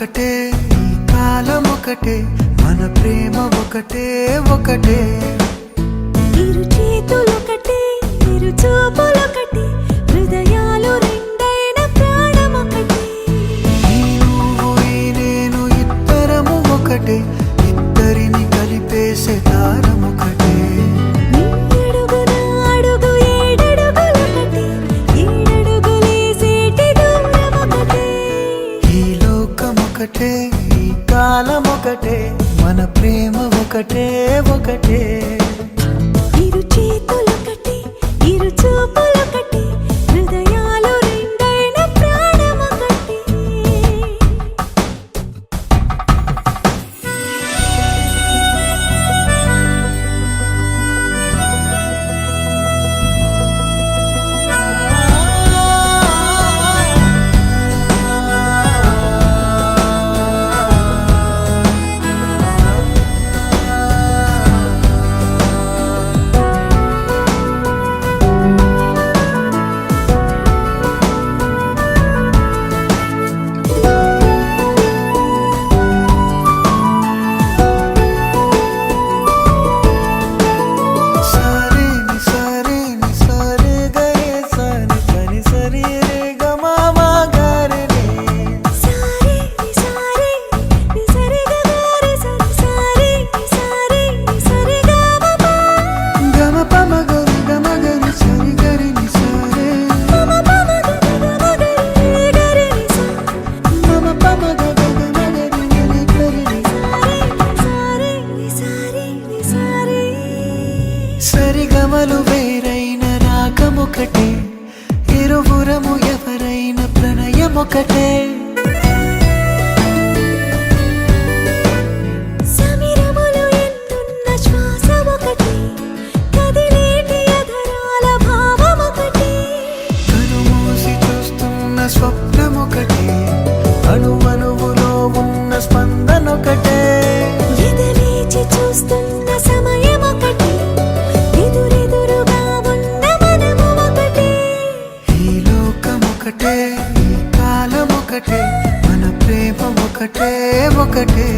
ఒకటే, ఈ కాలం ఒకటే, మన ప్రేమ ఒకటే ఒకటే. ఇరు చేతులొకటే, ఇరు చూపులొకటే, హృదయాలు రెండైన ప్రాణం ఒకటే. ఈ నువ్వు ఈ నేను ఇద్దరము ఒకటే, ఇద్దరిని కలిపేసే దారం ఒకటే. నీ అడుగు నా అడుగు ఏడడుగులొకటే, ఏడడుగులేసేటి దూరం ఒకటే. ఈ లోకం ఒకటే, ఈ కాలం ఒకటే, మన ప్రేమ ఒకటే ఒకటే. ఇరు చేతులొకటే, ఇరు చూపులొకటే, హృదయాలు రెండైన ప్రాణం ఒకటే. సరే ని సరే ని సరే గరే సని సని సరి రే గ మా మా గరే రే. సారే ని సారే ని సరి గ గారే సరి సారే ని సారే ని సరి గ మ ప. గమ పమ గరి సరి గరి ని సరే. మమ పమ గ గ గరి గరి ని సా. మమ పమ గరి గరి ని. సారే ని సారే ని సారే. సరిగమలు వేరైన రాగమొకటే, ఇరువురము ఎవరైన ప్రణయమొకటే. సమిరములు ఎన్నున్న శ్వాస ఒకటే, కదిలేటి అధరాల భావం ఒకటే. కనుమూసి చూస్తున్న స్వప్నమొకటే, అణువణువులో ఉన్న స్పందనొకటే. ఎదలేచి చూస్తున్న సమయం ఒకటే, ఎదురెదురుగా ఉన్న మనము ఒకటే. ఈ లోకం ఒకటే, ఈ కాలం ఒకటే, మన ప్రేమ ఒకటే ఒకటే.